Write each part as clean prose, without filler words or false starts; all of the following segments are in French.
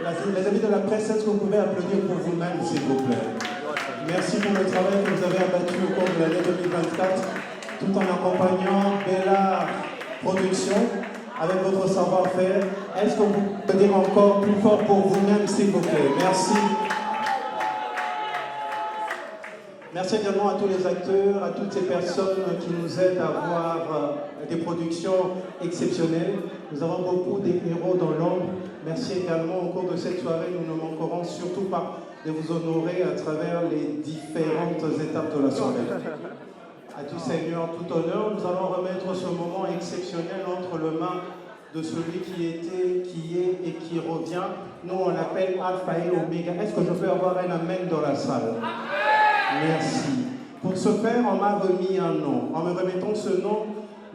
Les amis de la presse, est-ce que vous pouvez applaudir pour vous-même, s'il vous plaît? Merci pour le travail que vous avez abattu au cours de l'année 2024, tout en accompagnant Bella Productions avec votre savoir-faire. Est-ce que vous pouvez dire encore plus fort pour vous-même, s'il vous plaît? Merci. Merci également à tous les acteurs, à toutes ces personnes qui nous aident à avoir des productions exceptionnelles. Nous avons beaucoup de héros dans l'ombre. Merci également au cours de cette soirée. Nous ne manquerons surtout pas de vous honorer à travers les différentes étapes de la soirée. À tout Seigneur, tout honneur, nous allons remettre ce moment exceptionnel entre les mains de celui qui était, qui est et qui revient. Nous, on l'appelle Alpha et Oméga. Est-ce que je peux avoir un amen dans la salle? Merci. Pour ce faire, on m'a remis un nom. En me remettant ce nom,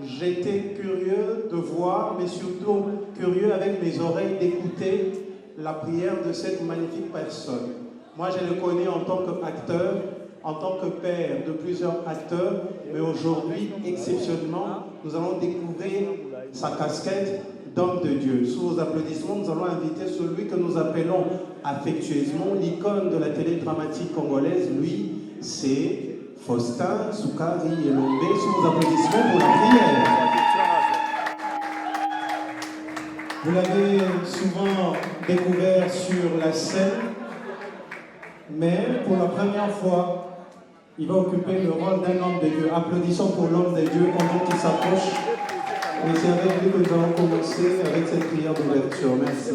j'étais curieux de voir, mais surtout curieux avec mes oreilles d'écouter la prière de cette magnifique personne. Moi, je le connais en tant qu'acteur, en tant que père de plusieurs acteurs, mais aujourd'hui, exceptionnellement, nous allons découvrir sa casquette d'homme de Dieu. Sous vos applaudissements, nous allons inviter celui que nous appelons affectueusement l'icône de la télé dramatique congolaise. Lui, c'est Faustin Soukari Elombe. Sous vos applaudissements pour la prière. Vous l'avez souvent découvert sur la scène, mais pour la première fois, il va occuper le rôle d'un homme de Dieu. Applaudissons pour l'homme de Dieu pendant qu'il s'approche. Et c'est avec lui que nous allons commencer avec cette prière d'ouverture. Merci.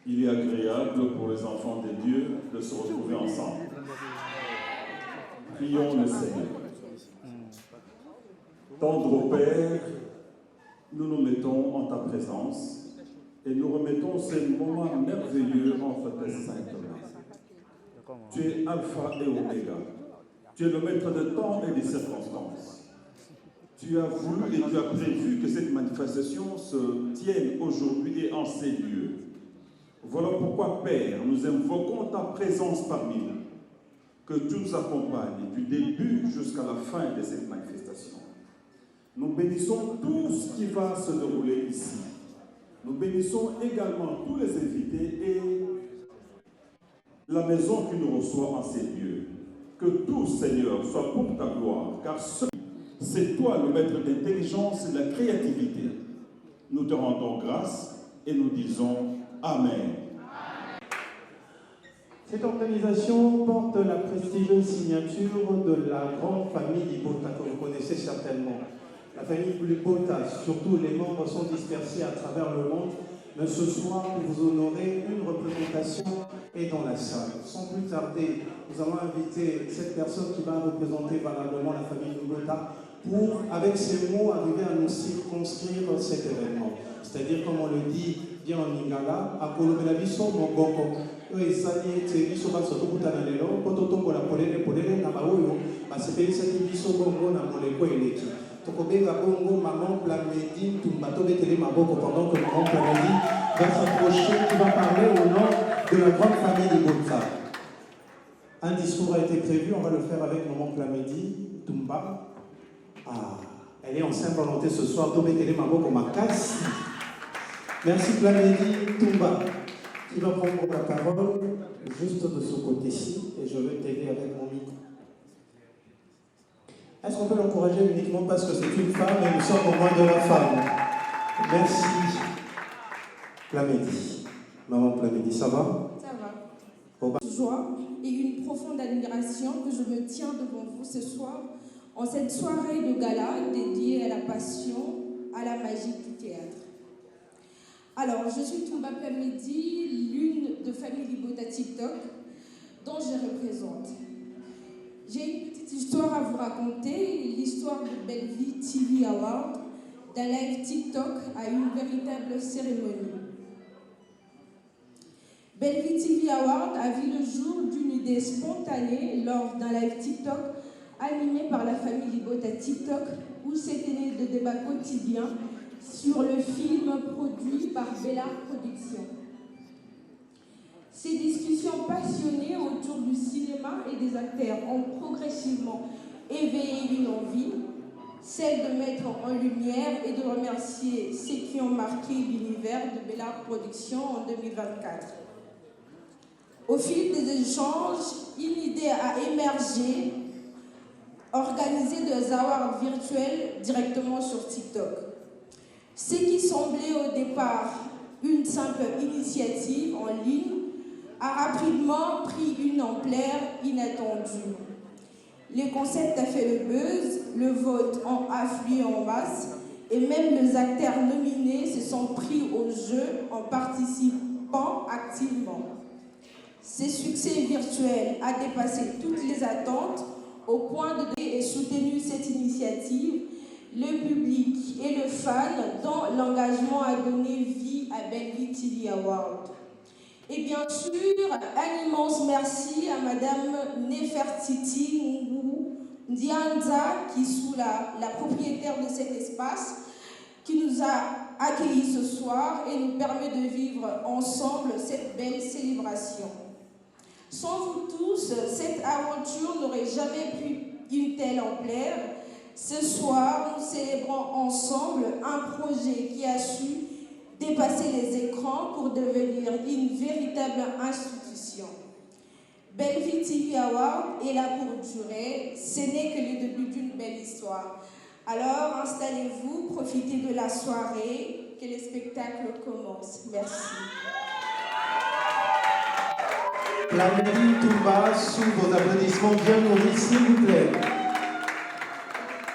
Il est agréable pour les enfants de Dieu de se retrouver ensemble. Prions le Seigneur. Tendre Père, nous nous mettons en ta présence et nous remettons ce moment merveilleux entre tes saintes mains. Tu es Alpha et Oméga. Tu es le maître de temps et des circonstances. Tu as voulu et tu as prévu que cette manifestation se tienne aujourd'hui et en ces lieux. Voilà pourquoi, Père, nous invoquons ta présence parmi nous. Que tu nous accompagnes du début jusqu'à la fin de cette manifestation. Nous bénissons tout ce qui va se dérouler ici. Nous bénissons également tous les invités et la maison qui nous reçoit en ces lieux. Que tout, Seigneur, soit pour ta gloire, car c'est toi le maître d'intelligence et de la créativité. Nous te rendons grâce et nous disons Amen. Cette organisation porte la prestigieuse signature de la grande famille Libota, que vous connaissez certainement. La famille Libota, surtout les membres sont dispersés à travers le monde, mais ce soir, pour vous honorer, une représentation est dans la salle. Sans plus tarder, nous allons inviter cette personne qui va représenter valablement la famille Libota pour, avec ces mots, arriver à nous circonscrire cet événement. C'est-à-dire, comme on le dit bien en Lingala, à Kolobelabiso, Mongoko. Ezali ete biso basotokutana lelo po totombola polele na baoyo basepelisaki biso bongo na moleko eleki tokobenga bongo maman Plamedi Tumba tobetele maboko pendant que maman Plamedi va s'approcher, qui va parler au nom de la grande famille Libota. Un discours a été prévu, on va le faire avec maman Plamedi Tumba. Ah, elle est en sainte volonté ce soir, tobetele maboko makasi. Merci Plamedi Tumba. Qui va prendre la parole juste de ce côté-ci et je vais t'aider avec mon micro. Est-ce qu'on peut l'encourager uniquement parce que c'est une femme et nous sommes au moins de la femme? Merci. Plamedi. Maman Plamedi, ça va? Ça va. Joie et une profonde admiration que je me tiens devant vous ce soir en cette soirée de gala dédiée à la passion, à la magie du théâtre. Alors, je suis Tumba Plamedi, l'une de famille Libota TikTok, dont je représente. J'ai une petite histoire à vous raconter, l'histoire de Belleville TV Award, d'un live TikTok à une véritable cérémonie. Belleville TV Award a vu le jour d'une idée spontanée lors d'un live TikTok animé par la famille Libota TikTok, où s'était né de débats quotidiens sur le film produit par Bella Productions. Ces discussions passionnées autour du cinéma et des acteurs ont progressivement éveiller une envie, celle de mettre en lumière et de remercier ceux qui ont marqué l'univers de Bellart Productions en 2024. Au fil des échanges, une idée a émergé, organiser des awards virtuels directement sur TikTok. Ce qui semblait au départ une simple initiative en ligne a rapidement pris une ampleur inattendue. Le concept a fait le buzz, le vote a afflué en masse et même les acteurs nominés se sont pris au jeu en participant activement. Ce succès virtuel a dépassé toutes les attentes au point de et soutenu cette initiative, le public et le fan dont l'engagement a donné vie à Belvie TV Award. Et bien sûr, un immense merci à Madame Nefertiti Ndianza, qui est la propriétaire de cet espace, qui nous a accueillis ce soir et nous permet de vivre ensemble cette belle célébration. Sans vous tous, cette aventure n'aurait jamais pris une telle ampleur. Ce soir, nous célébrons ensemble un projet qui a su dépasser les écrans pour devenir une véritable institution. Belvie TV Award est là pour durer, ce n'est que le début d'une belle histoire. Alors installez-vous, profitez de la soirée, que le spectacle commence. Merci. La mairie Toumba sous vos applaudissements bien nourris, s'il vous plaît.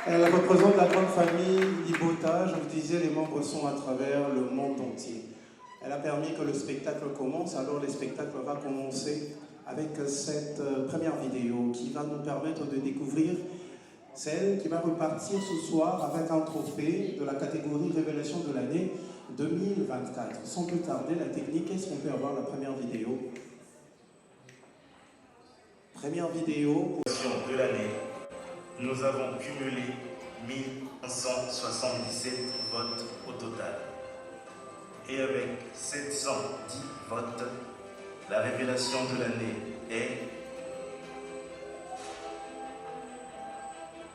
Elle représente la grande famille Ibota. Je vous disais, les membres sont à travers le monde entier. Elle a permis que le spectacle commence, alors le spectacle va commencer avec cette première vidéo qui va nous permettre de découvrir celle qui va repartir ce soir avec un trophée de la catégorie Révélation de l'année 2024. Sans plus tarder, la technique, est-ce qu'on peut avoir la première vidéo? Première vidéo de l'année, nous avons cumulé 1177 votes au total. Et avec 710 votes, la révélation de l'année est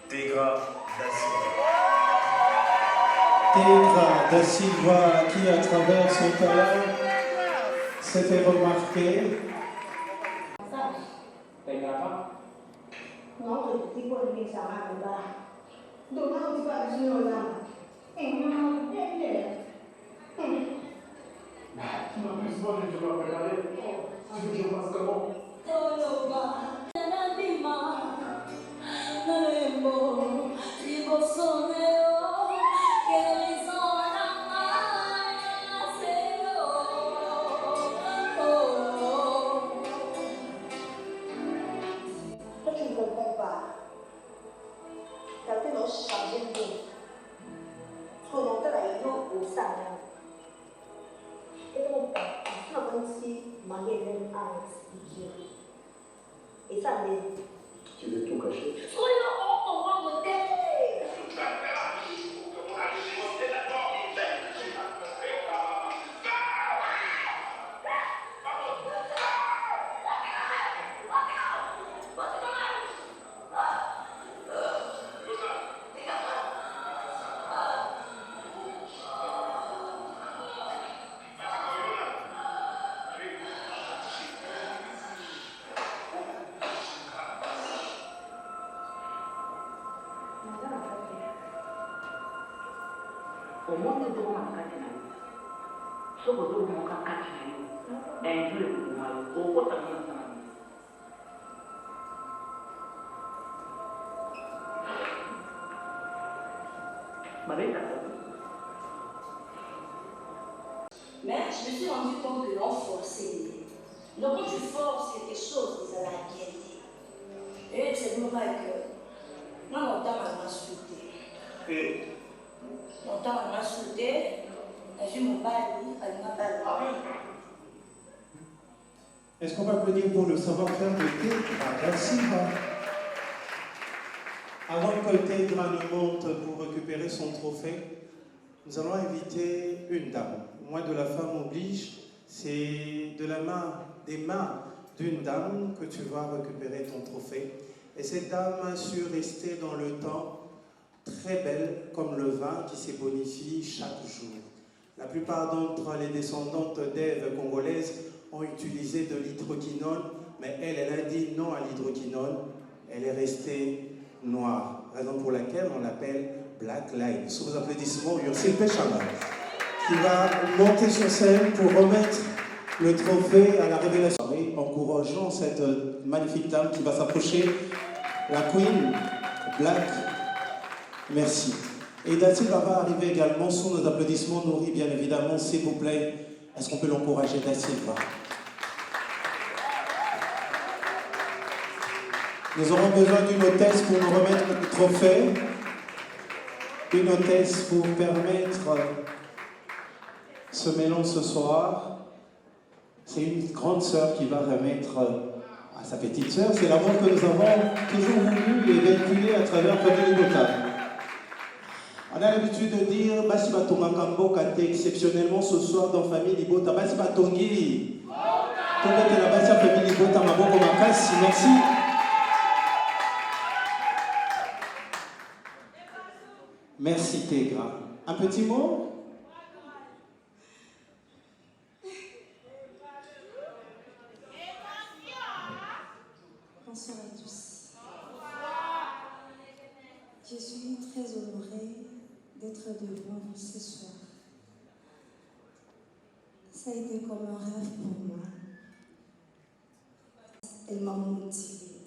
Tegra da Silva. Tegra da Silva, qui à travers son talent s'est fait remarquer. Tu veux tout cacher? Mais je me suis rendu compte que l'on forçait. Donc quand tu forces quelque chose, ça va inquiéter. Et c'est le moment que moi, mon temps m'a insulté. Mon temps m'a insulté. Je me bats, elle m'a battu. Est-ce qu'on va applaudir pour le savoir-faire de Tegra da Silva? Avant que Tegra ne monte pour récupérer son trophée, nous allons inviter une dame. Moi de la femme oblige, c'est de la main, des mains d'une dame que tu vas récupérer ton trophée. Et cette dame a su rester dans le temps très belle comme le vin qui s'ébonifie chaque jour. La plupart d'entre les descendantes d'Ève congolaises ont utilisé de l'hydroquinone, mais elle a dit non à l'hydroquinone. Elle est restée noire, raison pour laquelle on l'appelle Black Lives. Sous vos applaudissements, Yossi Pechanga, qui va monter sur scène pour remettre le trophée à la révélation. Encourageons cette magnifique dame qui va s'approcher, la Queen Black. Merci. Et Da Silva va arriver également sous nos applaudissements nourris, bien évidemment, s'il vous plaît. Est-ce qu'on peut l'encourager, Da Silva? Nous aurons besoin d'une hôtesse pour nous remettre le trophée. Une hôtesse pour permettre ce mélange ce soir. C'est une grande sœur qui va remettre à sa petite sœur. C'est l'amour que nous avons toujours voulu et véhiculé à travers Famille Libota. On a l'habitude de dire Basi Batonga Kambo Kate exceptionnellement ce soir dans Famille Libota. Basi Batongi. Tongete la Basi Famille Libota Maboko Makasi. Merci. Merci Tegra. Un petit mot? Bonsoir à tous. Je suis très honorée d'être devant vous ce soir. Ça a été comme un rêve pour moi. Elle m'a motivée.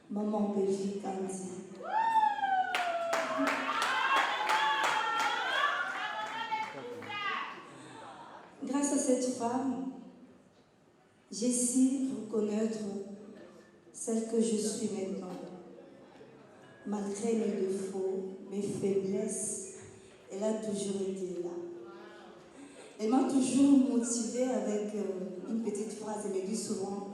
Maman Belgique Kandi. Grâce à cette femme, j'ai su reconnaître celle que je suis maintenant. Malgré mes défauts, mes faiblesses, elle a toujours été là. Elle m'a toujours motivée avec une petite phrase, elle me dit souvent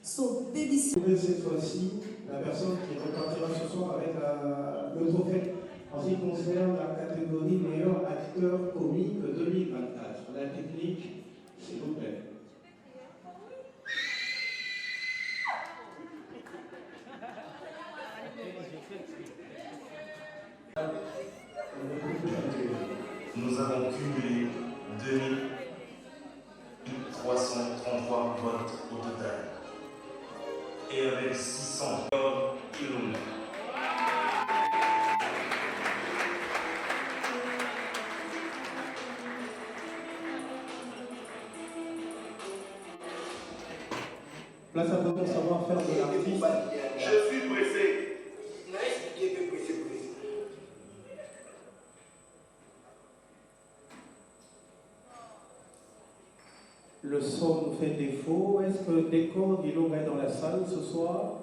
So baby. Cette fois-ci, la personne qui repartira ce soir avec le trophée en ce qui concerne la catégorie meilleur acteur comique 2024. La technique, s'il vous plaît. Nous avons cumulé 2333 votes au total. Et avec 600 Ilunga. Place à votre savoir-faire de l'artiste. Je suis pressé. Le son nous fait défaut. Est-ce que Décor Guilonga est dans la salle ce soir?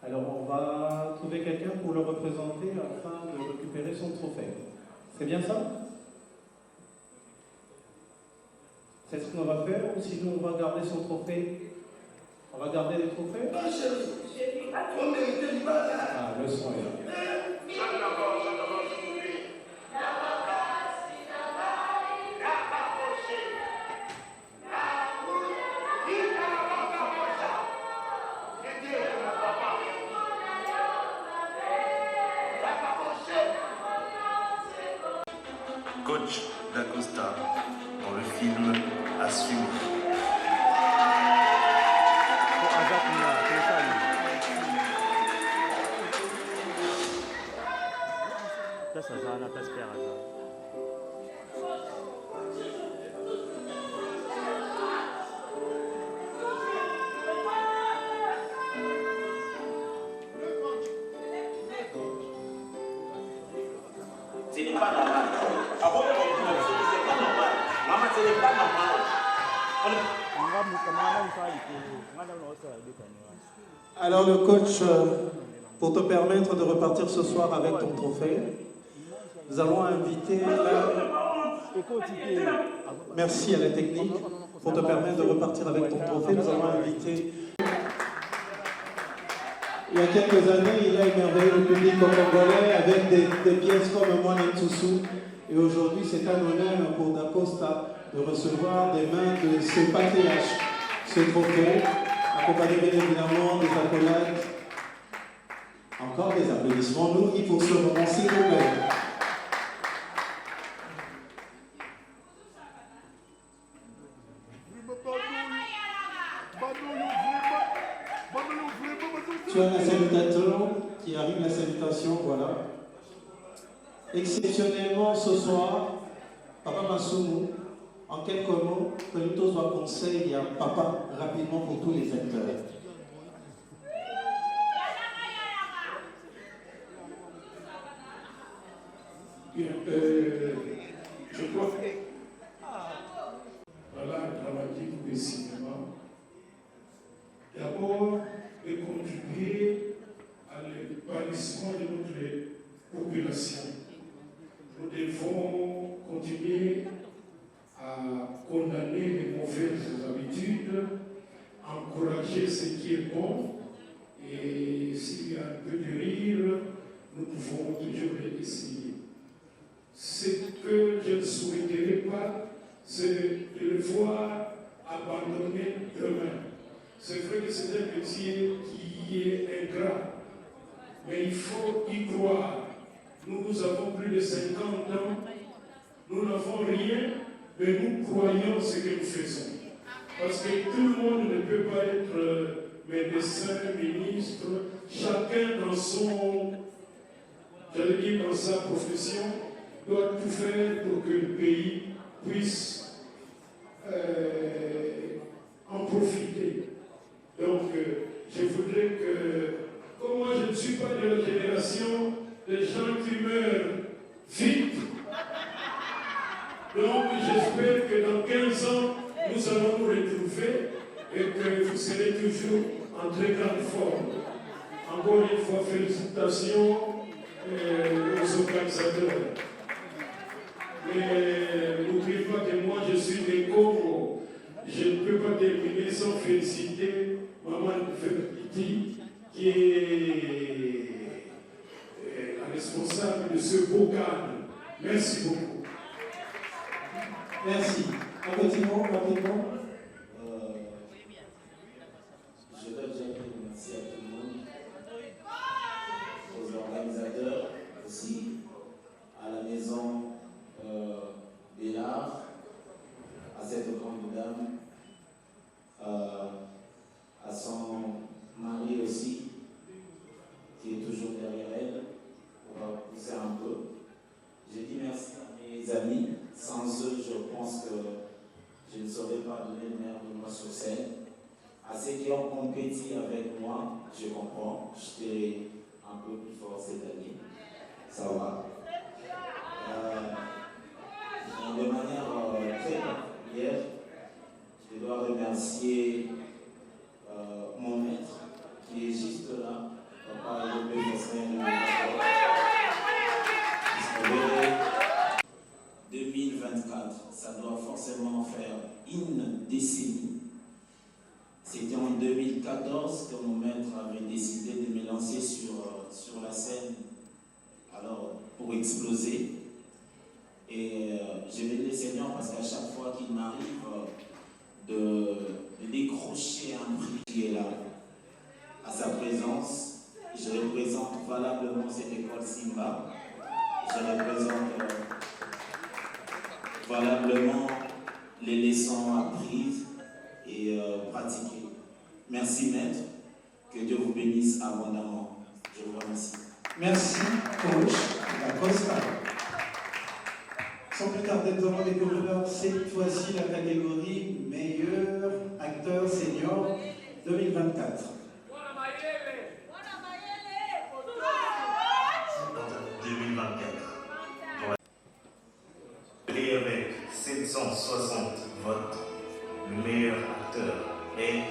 Alors on va trouver quelqu'un pour le représenter afin de récupérer son trophée. C'est bien ça? C'est ce qu'on va faire ou sinon on va garder son trophée? On va garder les trophées? Ah, le son est là. Coach D'Acosta dans le film Assume. Ce n'est pas normal. Ah bon, c'est pas normal. Maman, ce n'est pas normal. Alors le coach, pour te permettre de repartir ce soir avec ton trophée, nous allons inviter merci à la technique. Pour te permettre de repartir avec ton trophée, nous allons inviter. Il y a quelques années, il a émerveillé le public congolais avec des pièces comme Moi Nantoussou. Et aujourd'hui, c'est un honneur pour D'Acosta de recevoir des mains de ce patriarche, ce trophée, accompagné bien évidemment des accolades Encore des applaudissements, nous, il faut ce moment, s'il vous plaît. Tu as un salutateur qui arrive, la salutation, voilà. Exceptionnellement, ce soir, Papa Massoumou, en quelques mots, que nous tous va conseiller à Papa rapidement pour tous les acteurs. Bien, je crois que voilà un dramatique du cinéma. D'abord, de contribuer à l'épanouissement de notre population. Nous devons continuer à condamner les mauvaises habitudes, encourager ce qui est bon, et s'il y a un peu de rire, nous pouvons toujours essayer. Ce que je ne souhaiterais pas, c'est de le voir abandonner demain. C'est vrai que c'est un métier qui est ingrat, mais il faut y croire. Nous avons plus de 50 ans, nous n'avons rien, mais nous croyons ce que nous faisons. Parce que tout le monde ne peut pas être médecin, ministre, chacun dans son, j'allais dire dans sa profession, doit tout faire pour que le pays puisse en profiter. Donc, je voudrais que, comme moi je ne suis pas de la génération des gens qui meurent vite, donc j'espère que dans 15 ans, nous allons nous retrouver et que vous serez toujours en très grande forme. Encore une fois, félicitations aux organisateurs. Mais n'oubliez pas que moi je suis des Congo. Je ne peux pas terminer sans féliciter Maman Fertiti, qui est la responsable de ce beau cadre. Merci beaucoup. Merci. Un petit mot, rapidement. Je dois déjà dire merci à tout le monde, aux organisateurs aussi, à la maison Bélard, à cette grande dame, à son mari aussi, qui est toujours derrière elle, pour pousser un peu. Je dis merci à mes amis. Sans eux, je pense que je ne saurais pas donner le meilleur de moi sur scène. À ceux qui ont compétit avec moi, je comprends, j'étais un peu plus fort cette année. Ça va. De manière très particulière, je dois remercier mon maître qui est juste là, Papa Yobé Fossin. 2024, ça doit forcément faire une décennie. C'était en 2014 que mon maître avait décidé de me lancer sur la scène, alors pour exploser. Et je bénis le Seigneur parce qu'à chaque fois qu'il m'arrive de décrocher un prix qui est là, à sa présence, je représente valablement cette école Simba. Je représente valablement les leçons apprises et pratiquées. Merci maître, que Dieu vous bénisse abondamment. Je vous remercie. Merci coach Acosta. Sans plus tarder, nous allons découvrir cette fois-ci la catégorie meilleur acteur senior 2024. 2024. Et avec 760 votes, le meilleur acteur est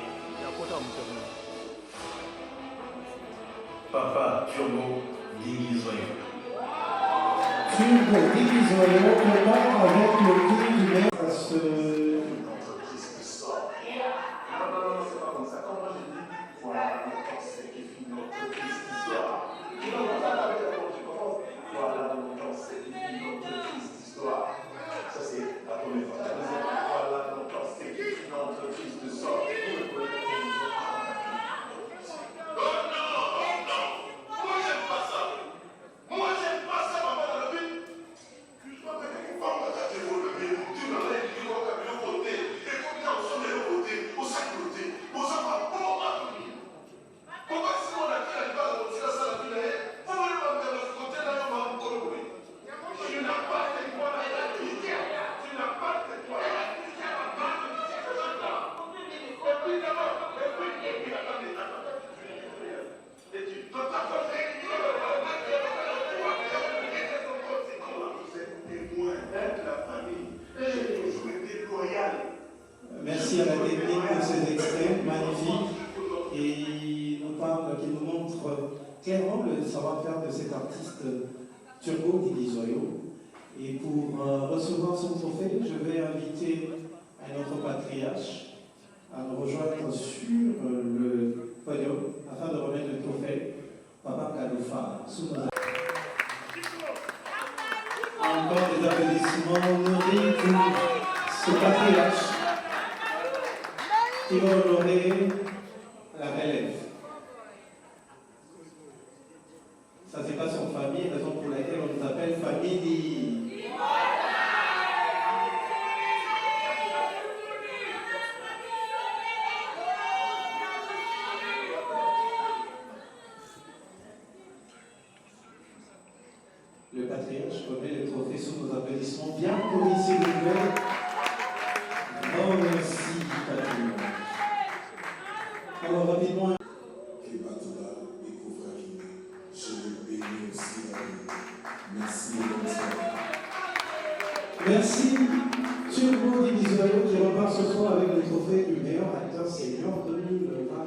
Papa Turbo Digizoyo. Turbo Digizoyo, comment avec le prix du maire à ce... le savoir-faire de cet artiste Turbo Divisorio. Et pour recevoir son trophée, je vais inviter notre patriarche à nous rejoindre sur le podium afin de remettre le trophée Papa Kaloufa sous nos Encore des applaudissements nourris pour ce patriarche qui va honorer la relève. Ça, c'est pas son famille, raison pour laquelle on nous appelle famille. Le patriarche remet le trophée sous nos applaudissements. Bien pour ici, le plaît. Oh, merci, patriarche. Alors, rapidement. Merci, Turbo Divisorio qui repart ce soir avec le trophée du meilleur acteur senior 2024.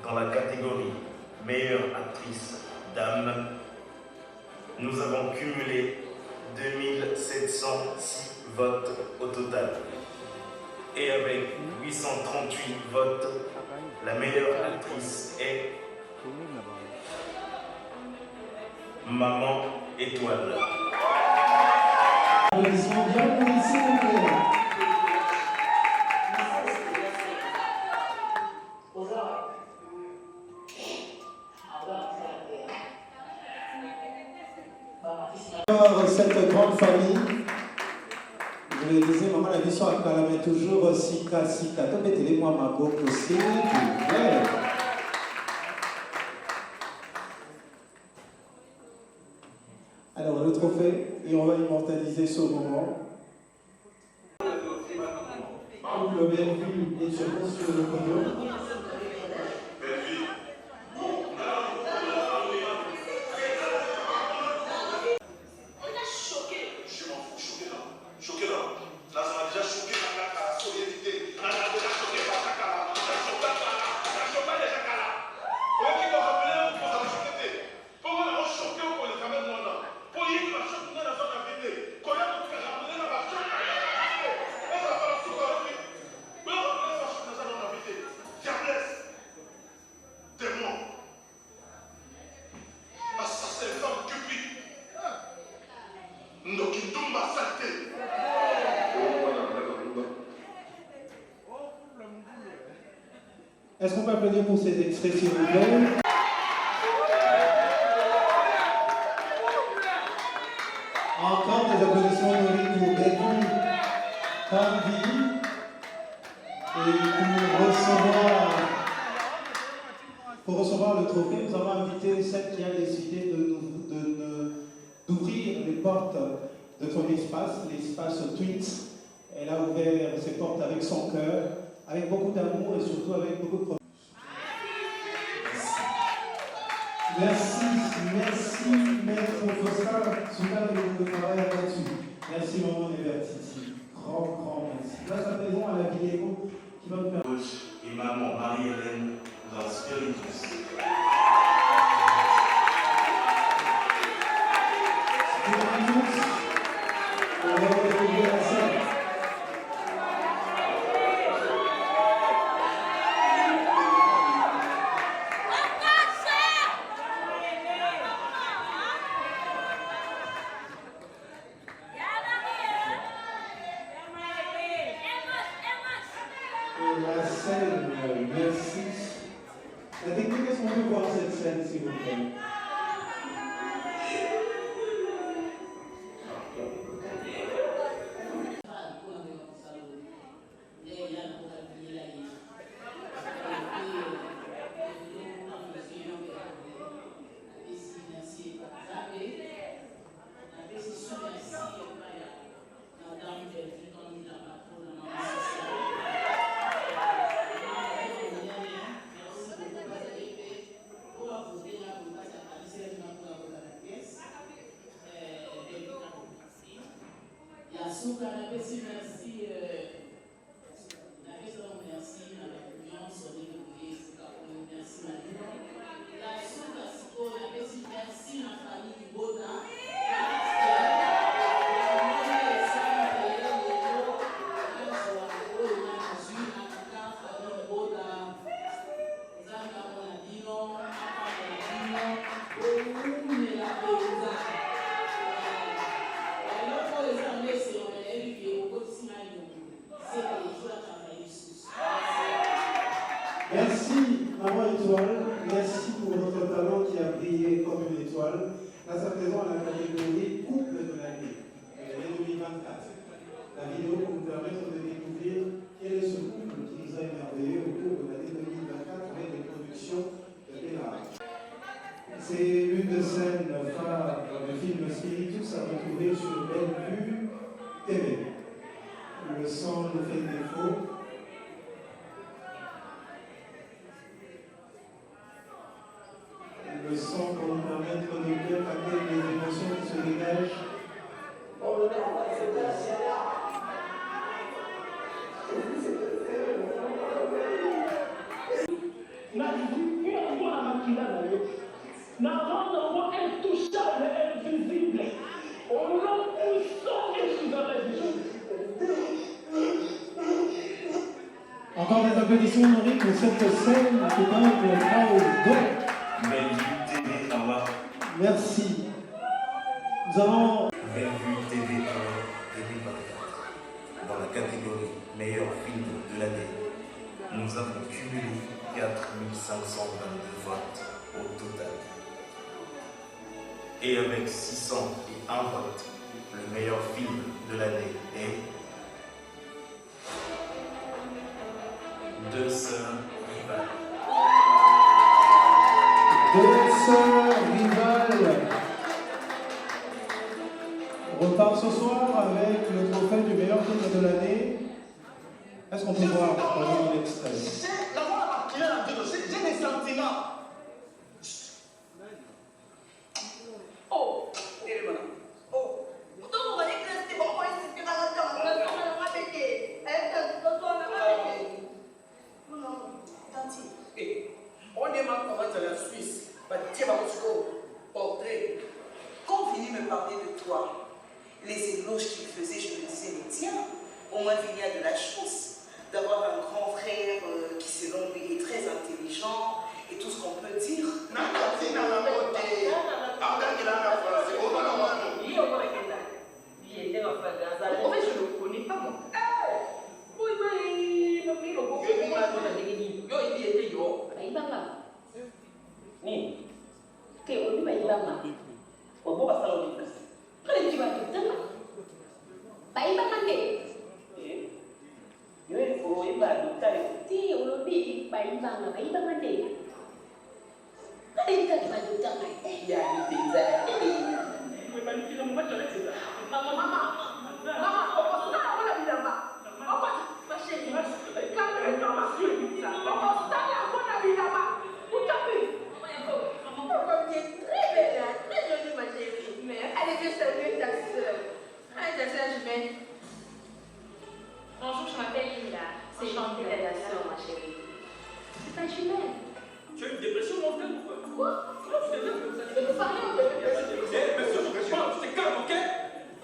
Dans la catégorie meilleure actrice dame, nous avons cumulé 2706 votes au total. Et avec 838 votes, la meilleure actrice est Maman Étoile. Applaudissements bien pour ici, le plaît. Cette grande famille, je le disais, maman la mission à Kalamé toujours sika. Comme mettez-les-moi ma go possible. Alors le trophée, et on va immortaliser ce moment. Le Bellevue est sur le podium. Est-ce qu'on peut applaudir pour ces extraits, s'il vous plaît? Encore des applaudissements nourris pour Bellevue, Candy. Et pour recevoir le trophée, nous avons invité celle qui a décidé d'ouvrir les portes de ton espace, l'espace Twins. Elle a ouvert ses portes avec son cœur, avec beaucoup d'amour et surtout avec beaucoup de promesses. Merci, maître Fosca, super de travail là-dessus. Merci, maman Nevertiti. Grand merci. Place à présent à la vidéo qui va nous faire. Et maman Marie-Hélène dans Spiritus. On va retrouver la salle. La scène, merci. La technique, est-ce qu'on peut voir cette scène, s'il vous plaît? soupe, on a merci, merci, la question, merci, la confiance, on est merci, Madino. La soupe, on a merci, la famille du Boda. Merci, Maman Étoile. Merci pour votre talent qui a brillé comme une étoile. Là, à présent à la catégorie couple de l'année, l'année 2024. La vidéo pour nous permettre de découvrir quel est ce couple qui nous a émerveillés au cours de l'année 2024 avec les productions de Bénard. C'est une des scènes phares du film Spiritus à retrouver sur Bellevue TV. Le son nous fait défaut. Le son pour nous permettre de bien capter les émotions qui se dégagent. Intouchable et invisible. On l'a puissant et souverain. Encore des applaudissements, Marie, pour cette scène qui parle de Bravo. Merci. Nous allons. Bellevue TV 1 2024. Dans la catégorie meilleur film de l'année, nous avons cumulé 4522 votes au total. Et avec 601 votes, le meilleur film de l'année est Deux sœurs rivales. Deux sœurs rivales repart ce soir avec le trophée du meilleur film de l'année. Est-ce qu'on peut voir l'extrait? J'ai des sentiments. Oh, oh. Pourtant, vous voyez que c'était bon, c'est que on demande comment c'est la Suisse. Portrait. Quand on finit me parler de toi, les éloges qu'il faisait, je me disais, mais tiens, au moins il y a de la chance d'avoir un grand frère qui, selon lui, est très intelligent et tout ce qu'on peut dire. En fait, je ne le connais pas, moi. Bonjour, je m'appelle Linda. C'est gentil d'être la sœur, ma chérie. C'est ta jumelle. Tu as une dépression, mon frère? Quoi? Comment tu deviens comme ça? Je peux parler en fait. Monsieur, tu te calmes, ok?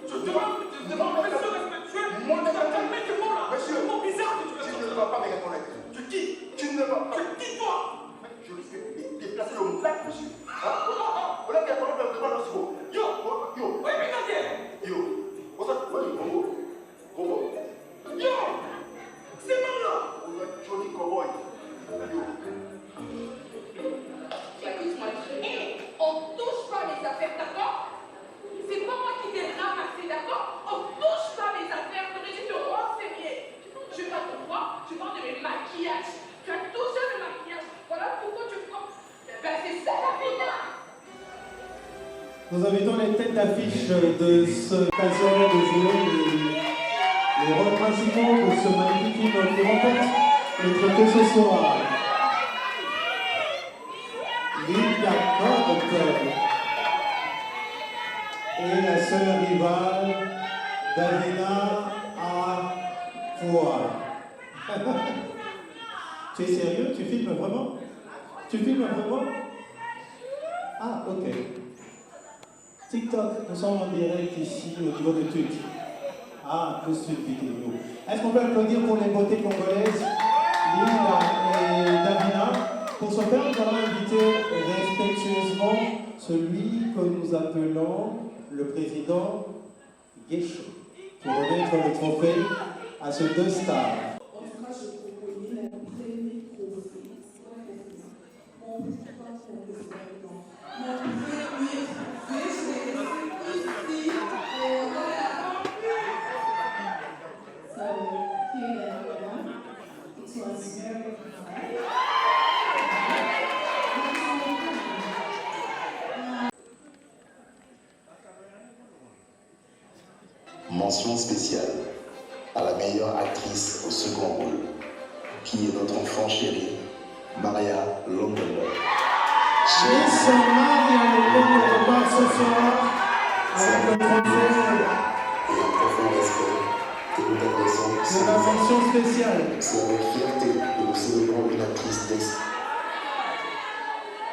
Je te demande, monsieur respectueux. Moi, tu vas calmer tes mots là. Monsieur, c'est bizarre que tu veux sortir. Tu ne vas pas me reconnaître. Tu qui? Tu ne vas pas. Tu qui, toi? Je risque de déplacer le lac, monsieur. Hein? Voilà, il y a pas de devant le second. Yo! Yo! Oui, mais regardez! Yo! What's up? Oui, Congo. Congo. Yo! C'est moi là! On a Johnny Cowboy. Yo! Écoute-moi, on touche pas mes affaires, d'accord? C'est pas moi qui t'ai ramassé, d'accord? On touche pas mes affaires, on aurait dû te renseigner. Je parle de moi, je parle de mes maquillages. Tu as touché mes maquillages. Voilà pourquoi tu prends. Ben c'est ça la vie là! Nous invitons les têtes d'affiche de ce occasion de jouer les rôles principaux de ce magnifique film qui remporte le trophée ce soir. Linda Cotte et la sœur rivale Davina Afoua. Tu es sérieux? Tu filmes vraiment? Tu filmes vraiment? Ah, ok. TikTok, nous sommes en direct ici au niveau de Twitch. Ah, tout de suite vidéo. Est-ce qu'on peut applaudir pour les beautés congolaises, Linda et Davina? Pour ce faire, nous allons inviter respectueusement celui que nous appelons le président Guécho pour remettre le trophée à ces deux stars. En tout cas, je proposais le premier trophée. Mon premier trophée, je l'ai laissé ici. So, here everyone. It was very fun. Mention spéciale à la meilleure actrice au second rôle, qui est notre enfant chérie, Maria Longondo. Miss Maria Longondo repart ce soir avec le trophée et un profond respect que nous t'adressons. De la mention spéciale. C'est avec fierté que nous célébrons une actrice d'ex.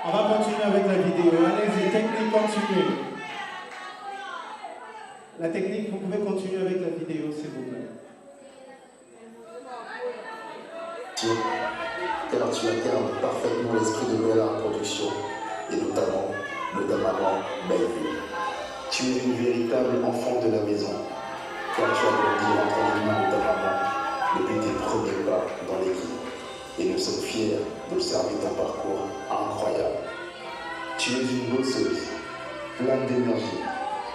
On va continuer avec la vidéo. Allez-y, technique, continuez. La technique, vous pouvez continuer avec la vidéo, s'il vous plaît. Car tu incarnes parfaitement l'esprit de Bella en production, et notamment ta maman, Bellevue. Tu es une véritable enfant de la maison, car tu as grandi entre les mains de ta maman depuis tes premiers pas dans l'équipe. Et nous sommes fiers d'observer ton parcours incroyable. Tu es une bosseuse, pleine d'énergie,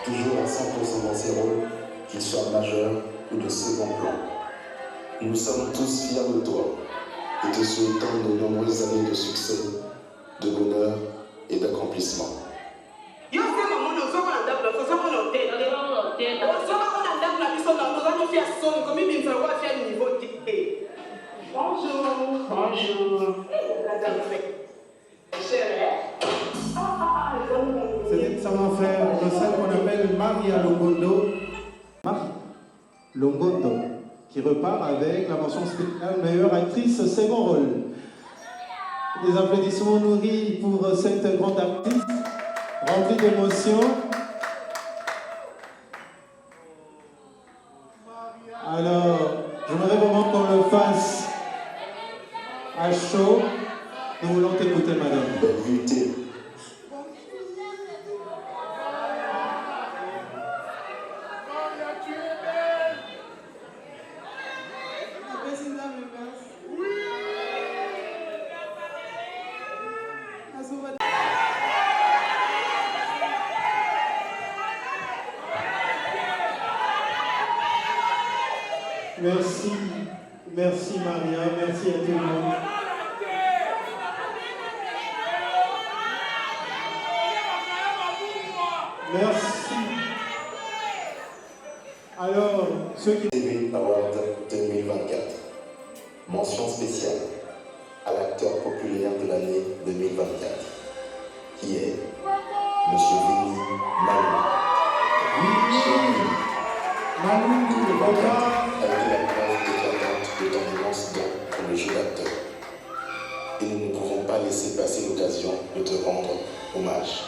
toujours à 100% dans ses rôles, qu'ils soient majeurs ou de second plan. Nous sommes tous fiers de toi et te souhaitons de nombreuses années de succès, de bonheur et d'accomplissement. Bonjour. Bonjour. Ça va faire de celle qu'on appelle Maria Longondo. Marie Longondo, qui repart avec la mention spéciale meilleure actrice second rôle. Des applaudissements nourris pour cette grande artiste, remplie d'émotions. Alors, j'aimerais vraiment qu'on le fasse à chaud. Nous voulons t'écouter, madame. Merci, merci Maria, merci à tout le monde. Merci. Alors, ceux qui... TV Award 2024. Mention spéciale à l'acteur populaire de l'année 2024, qui est Monsieur Vini Malou. Avec la preuve éclatante de ton immense don pour le jeu d'acteur. Et nous ne pouvons pas laisser passer l'occasion de te rendre hommage.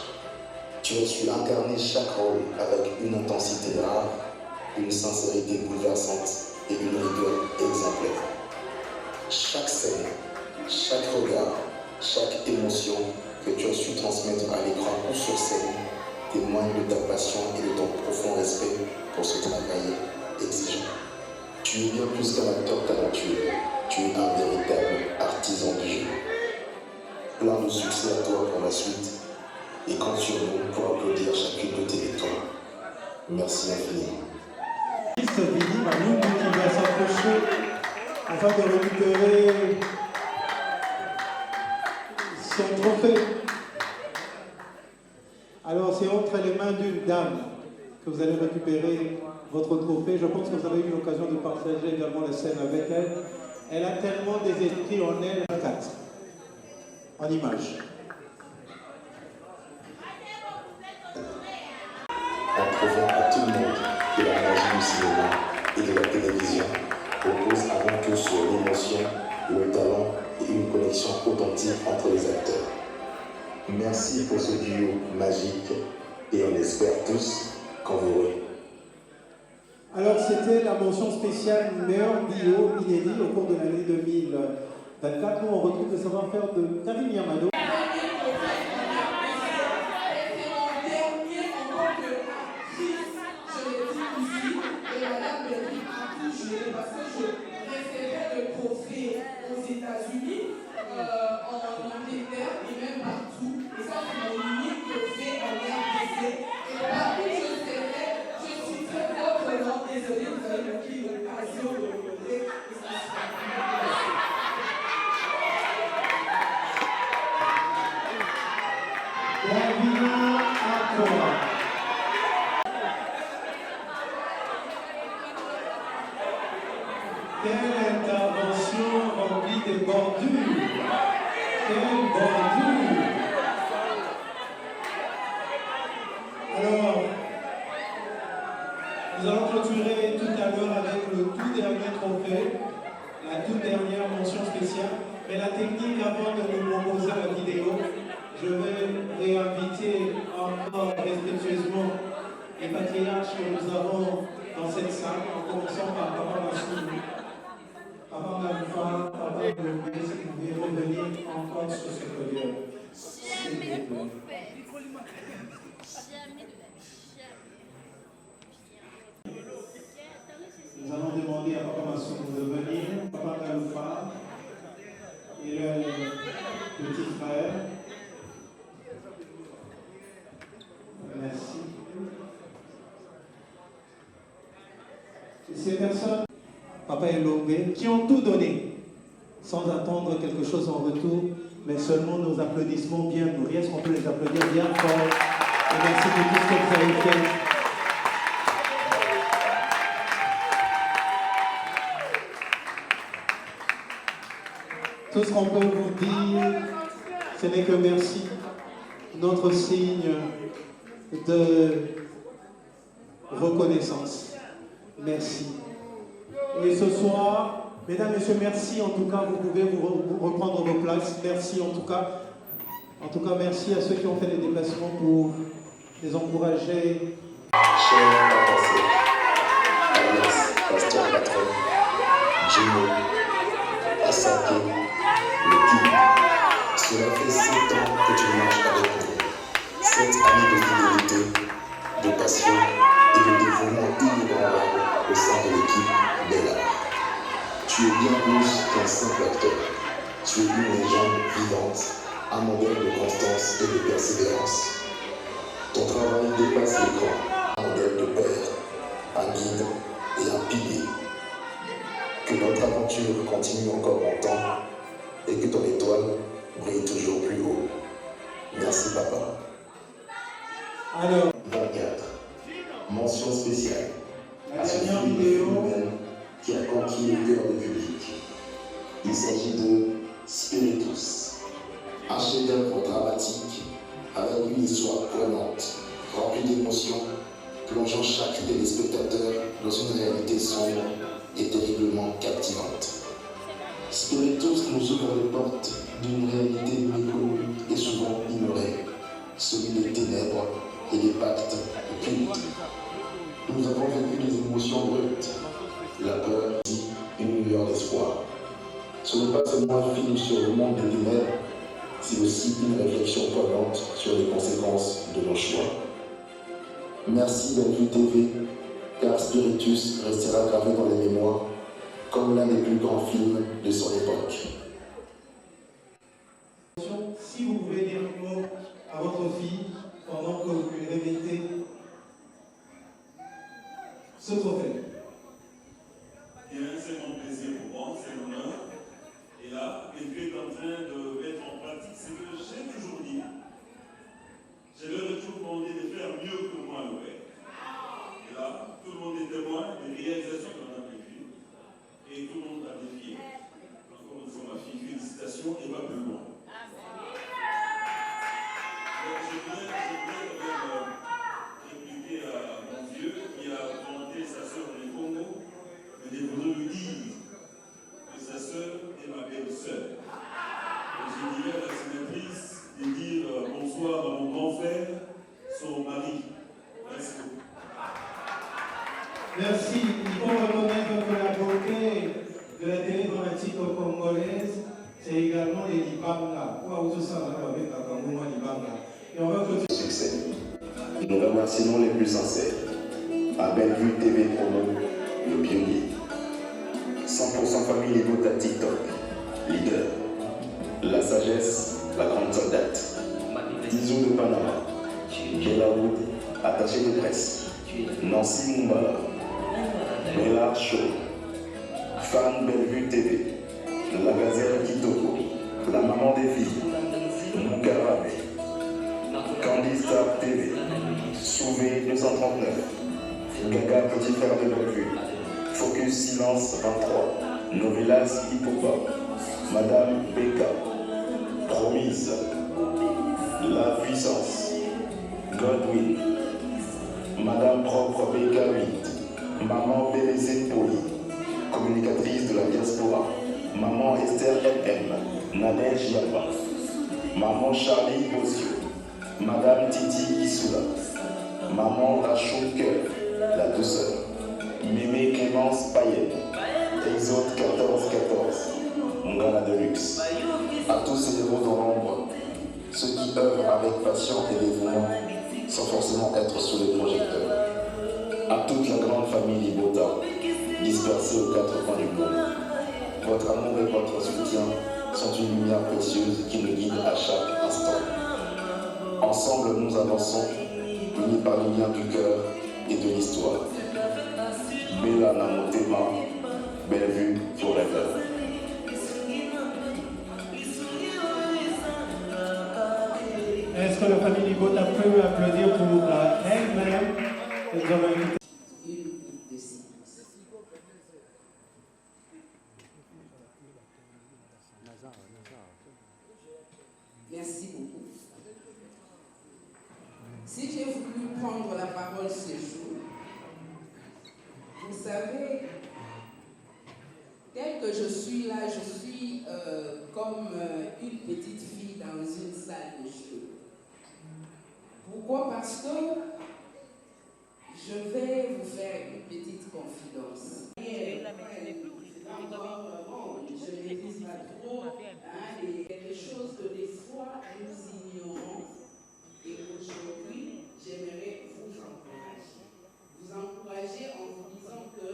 Tu as su incarner chaque rôle avec une intensité rare, une sincérité bouleversante et une rigueur exemplaire. Chaque scène, chaque regard, chaque émotion que tu as su transmettre à l'écran ou sur scène témoigne de ta passion et de ton profond respect pour ce travail exigeant. Tu es bien plus qu'un acteur talentueux, tu es un véritable artisan du jeu. Plein de succès à toi pour la suite et compte sur nous pour applaudir chacune de tes victoires. Merci infiniment. Vini Malou qui va s'approcher afin de récupérer son trophée. Alors c'est entre les mains d'une dame que vous allez récupérer votre trophée. Je pense que vous avez eu l'occasion de partager également la scène avec elle. Elle a tellement des esprits en elle. 4 en images. En prouvant à tout le monde que la magie du cinéma sportif entre les acteurs. Merci pour ce duo magique et on espère tous qu'en vous aurez. Alors c'était la mention spéciale meilleur duo inédit au cours de l'année 2024. Nous on retrouve le savoir-faire de Karim Yamado. Quelle intervention remplie de bordures! Quelle bordure! Alors, nous allons clôturer tout à l'heure avec le tout dernier trophée, la toute dernière mention spéciale. Mais la technique, avant de nous proposer la vidéo, je vais réinviter encore respectueusement les patriarches que nous avons dans cette salle, en commençant par Papa Massou. Papa Maloufa, Papa Lomé, si vous pouvez revenir encore sur ce podium. S'il vous plaît. Nous allons demander à Papa Massou de venir, Papa Maloufa et le petit frère. Merci. Et ces personnes, Papa Elombe, qui ont tout donné, sans attendre quelque chose en retour, mais seulement nos applaudissements bien nourris. Est-ce qu'on peut les applaudir bien fort? Et merci pour tout ce que vous avez fait. Tout ce qu'on peut vous dire, ce n'est que merci. Notre signe de reconnaissance. Merci. Et ce soir, mesdames, messieurs, merci en tout cas. Vous pouvez vous reprendre vos places. Merci en tout cas. En tout cas, merci à ceux qui ont fait les déplacements pour les encourager. Cher Papa, alias Pasteur Patron, Jimo, Asake, le guide, cela fait 7 ans que tu marches avec nous. 7 années de fidélité, de passion et de dévouement inébranlable au sein de l'équipe Bella. Tu es bien plus qu'un simple acteur. Tu es une légende vivante, un modèle de constance et de persévérance. Ton travail dépasse l'écran, un modèle de père, un guide et un pilier. Que notre aventure continue encore longtemps et que ton étoile brille toujours plus haut. Merci papa. Alors, 24. Mention spéciale à ce film phénomène qui a conquis le cœur du public. Il s'agit de Spiritus, un chef-d'œuvre dramatique avec une histoire prenante, remplie d'émotions, plongeant chaque téléspectateur dans une réalité sombre et terriblement captivante. Spiritus nous ouvre les portes d'une réalité méconnue et souvent ignorée, celui des ténèbres et des pactes occultes. Nous avons vécu des émotions brutes, la peur, une lueur d'espoir. Ce n'est pas seulement un film sur le monde des ténèbres, c'est aussi une réflexion poignante sur les conséquences de nos choix. Merci d'Envie TV, car Spiritus restera gravé dans les mémoires comme l'un des plus grands films de son époque. Si vous pouvez dire un mot à votre fille pendant que vous lui remettez ce trophée. Bien, c'est mon plaisir pour moi, c'est l'honneur. Et là, et tu es en train de mettre en pratique ce que j'ai toujours dit. Je leur ai toujours demandé de faire mieux que moi, ouais. Et là, tout le monde est témoin des réalisations qu'on a vécues. Et tout le monde a défié. Encore une fois, ma fille. relations les plus sincères. À Bellevue TV Promo, le pionnier. 100% famille Libota TikTok, leader. La sagesse, la grande soldate. Iso de Panama, Bella Wood, attaché de presse. Nancy Mumbala, Bella Show, Fan Bellevue TV, La Gazelle Kitoko, La Maman des Filles, Mukarabe, Candy Star TV, Sauvé 239, Gaga Petit Frère de Bellevue, Focus Silence 23, Novelas Hip-Hop, Madame Becca, Promise, La Puissance, Godwin, Madame Propre BK8, Maman BBC Poli, communicatrice de la diaspora, Maman Esther MM, Nadège Yamba, Maman Charlie Bossio, Madame Titi Issoula, Maman Rachou Cœur, la douceur, Mémé Clémence Payenne, Exode 1414, Ngana Deluxe. À tous ces héros dans l'ombre, ceux qui œuvrent avec passion et dévouement, sans forcément être sous les projecteurs. À toute la grande famille Libota, dispersée aux quatre coins du monde, votre amour et votre soutien sont une lumière précieuse qui nous guide à chaque instant. Ensemble, nous avançons, unis par les liens du cœur et de l'histoire. Bella Namotema, Bellevue Forever. Est-ce que la famille Libota peut applaudir pour elle-même? Merci beaucoup. Si j'ai voulu prendre la parole ce jour, vous savez, tel que je suis là, je suis comme une petite fille dans une salle de jeu. Pourquoi? Parce que je vais vous faire une petite confidence. Je ne maîtrise pas trop, et quelque chose que des fois nous ignorons. Et aujourd'hui, j'aimerais vous encourager. Vous encourager en vous disant que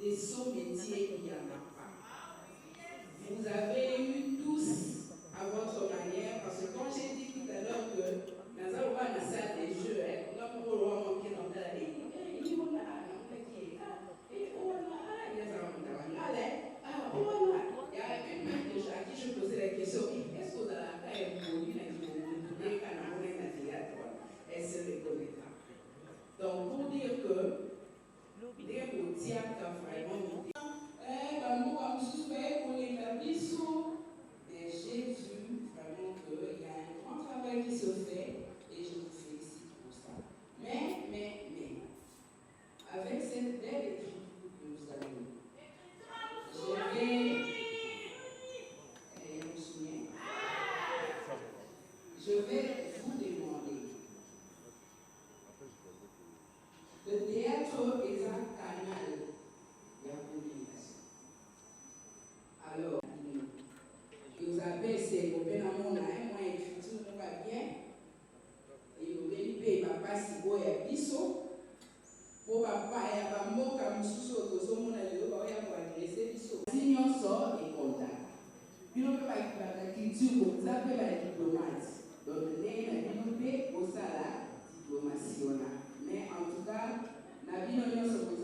des sauts métiers, il n'y en a pas. Vous avez eu tous à votre manière, parce que quand j'ai dit tout à l'heure que dans la salle des jeux, à qui je posais la question, est-ce que vous avez un produit elle se reconnaîtra. Donc pour dire que les routiers quand vraiment j'ai vu vraiment qu'il y a un grand travail qui se fait et je vous félicite pour ça. Mais, avec cette belle équipe que nous avons, je vais vous demander le théâtre exact canal de la communication. Alors, vous avez ces gouvernements, moi écriture ne va bien, et vous avez payé papa si vous avez biso, pour papa et papa mot comme sous au sommet de l'eau, il y a adresser biso. Sinon, sort et contact. Puis on peut pas écrire la culture, vous avez la diplôme.